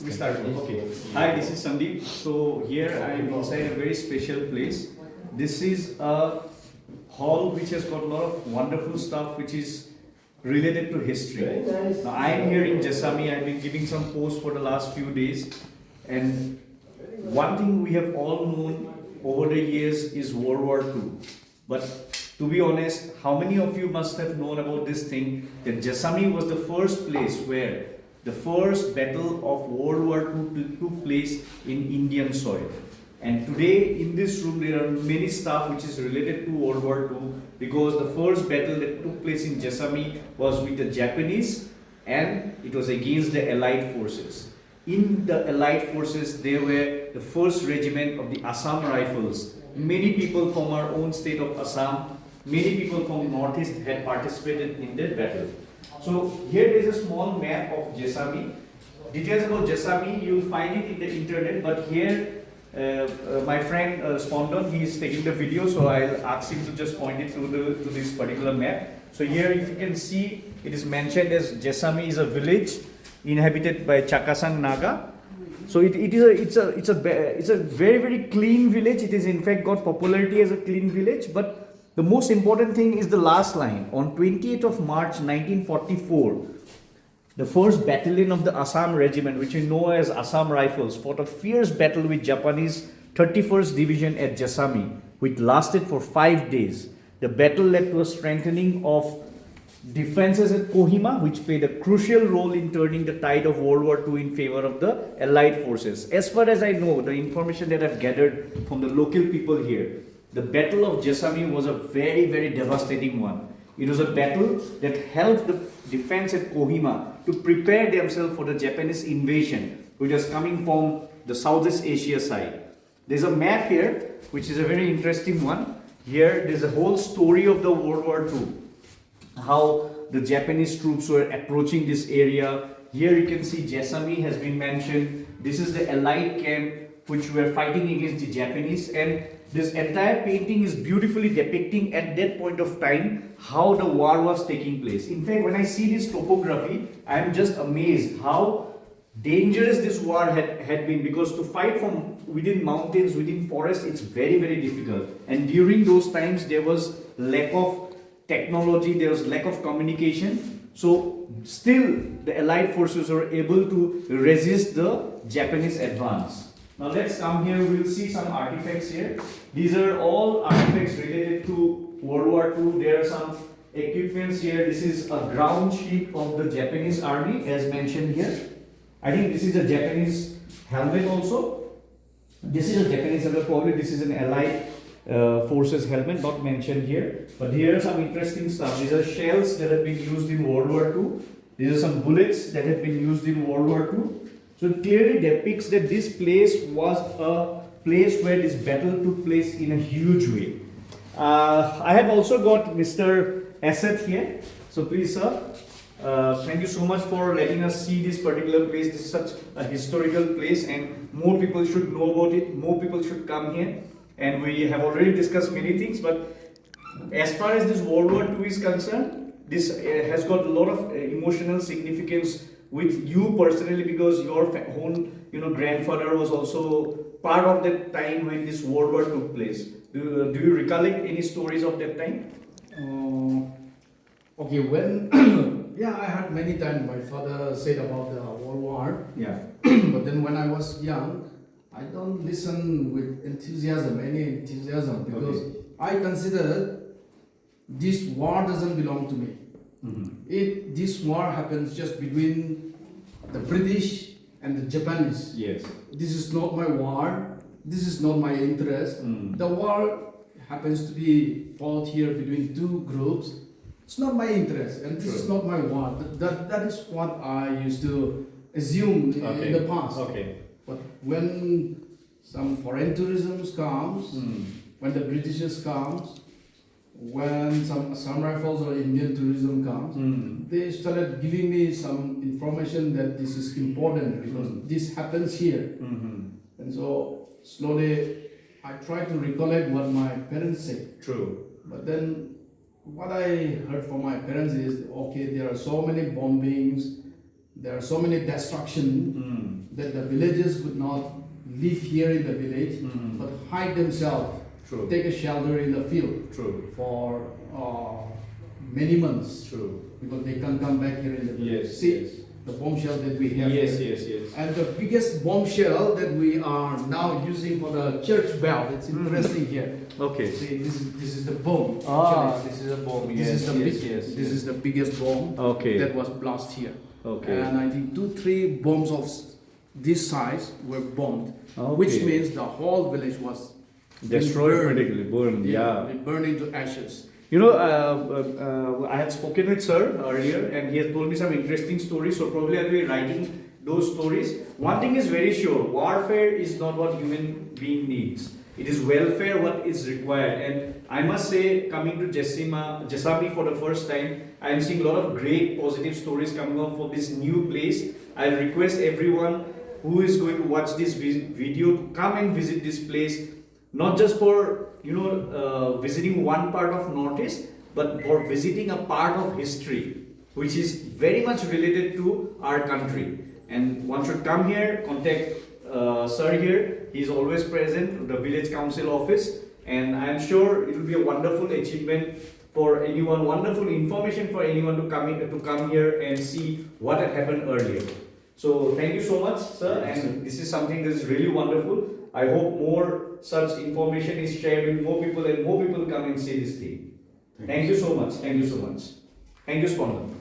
We start. Okay. Hi, this is Sandeep. So here I am inside a very special place. This is a hall which has got a lot of wonderful stuff which is related to history. Now I am here in Jessami. I've been giving some posts for the last few days, and one thing we have all known over the years is World War II. But to be honest, how many of you must have known about this thing that Jessami was the first place where the first battle of World War II took place in Indian soil. And today in this room there are many stuff which is related to World War II, because the first battle that took place in Jessami was with the Japanese and it was against the Allied forces. In the Allied forces there were the first regiment of the Assam Rifles. Many people from our own state of Assam, many people from Northeast had participated in that battle. So here is a small map of Jessami. Details about Jessami you will find it in the internet, but here my friend Spondon, he is taking the video, so I'll ask him to just point it to this particular map. So here if you can see, it is mentioned as Jessami is a village inhabited by Chakasang Naga. So it's a very clean village. It is in fact got popularity as a clean village, but the most important thing is the last line. On 28th of March 1944, the 1st Battalion of the Assam Regiment, which we know as Assam Rifles, fought a fierce battle with Japanese 31st Division at Jessami, which lasted for 5 days. The battle led to a strengthening of defenses at Kohima, which played a crucial role in turning the tide of World War II in favor of the Allied forces. As far as I know, the information that I've gathered from the local people here, the Battle of Jessami was a very devastating one. It was a battle that helped the defense at Kohima to prepare themselves for the Japanese invasion, which was coming from the Southeast Asia side. There's a map here, which is a very interesting one. Here, there's a whole story of the World War II, how the Japanese troops were approaching this area. Here you can see Jessami has been mentioned. This is the Allied camp which were fighting against the Japanese, and this entire painting is beautifully depicting at that point of time how the war was taking place. In fact, when I see this topography, I am just amazed how dangerous this war had been, because to fight from within mountains, within forests, it's very difficult. And during those times, there was lack of technology, there was lack of communication. So still the Allied forces were able to resist the Japanese advance. Now let's come here, we'll see some artifacts here. These are all artifacts related to World War II. There are some equipments here. This is a ground sheet of the Japanese army as mentioned here. I think this is a Japanese helmet also. This is a Japanese helmet, probably this is an Allied forces helmet, not mentioned here. But here are some interesting stuff. These are shells that have been used in World War II. These are some bullets that have been used in World War II. So it clearly depicts that this place was a place where this battle took place in a huge way. I have also got Mr. Asset here. So please sir, thank you so much for letting us see this particular place. This is such a historical place and more people should know about it. More people should come here. And we have already discussed many things, but as far as this World War II is concerned, this has got a lot of emotional significance with you personally, because your own grandfather was also part of that time when this World War took place. Do you recollect any stories of that time? Okay, when yeah, I heard many times my father said about the World War. Yeah. But then when I was young, I don't listen with any enthusiasm, because okay. I consider this war doesn't belong to me. This war happens just between the British and the Japanese. Yes. This is not my war. This is not my interest. The war happens to be fought here between two groups. It's not my interest, and this is not my war. That is what I used to assume in the past. Okay. But when some foreign tourism comes, when the Britishers comes, when some rifles or Indian tourism comes, they started giving me some information that this is important because this happens here. And so slowly I try to recollect what my parents said. True. But then what I heard from my parents is, okay, there are so many bombings, there are so many destruction that the villagers would not live here in the village, but hide themselves, True. take a shelter in the field True. for many months, True. because they can't come back here in the village. Yes. See Yes. the bombshell that we have Yes. here. Yes. Yes. And the biggest bombshell that we are now using for the church bell, it's interesting here. Okay. See, this is the bomb. Ah, actually. this is a bomb. This Yes. is the Yes. big, Yes. this is the biggest bomb Okay. that was blasted here. Okay. And I think 2-3 bombs of this size were bombed, which Okay. means the whole village was Destroyed, burned. practically burned. Yeah. They burned into ashes. You know, I had spoken with sir earlier, and he has told me some interesting stories. So probably I'll be writing those stories. One thing is very sure: warfare is not what human being needs. It is welfare what is required. And I must say, coming to Jessami for the first time, I am seeing a lot of great positive stories coming up for this new place. I request everyone who is going to watch this video to come and visit this place, not just for visiting one part of Northeast, but for visiting a part of history, which is very much related to our country. And one should come here, contact sir here. He is always present at the village council office, and I am sure it will be a wonderful achievement for anyone, wonderful information for anyone to come here and see what had happened earlier. So thank you so much, sir, and this is something that is really wonderful. I hope more such information is shared with more people and more people come and see this thing. Thank you so much. Thank you so much. Thank you, Spandan.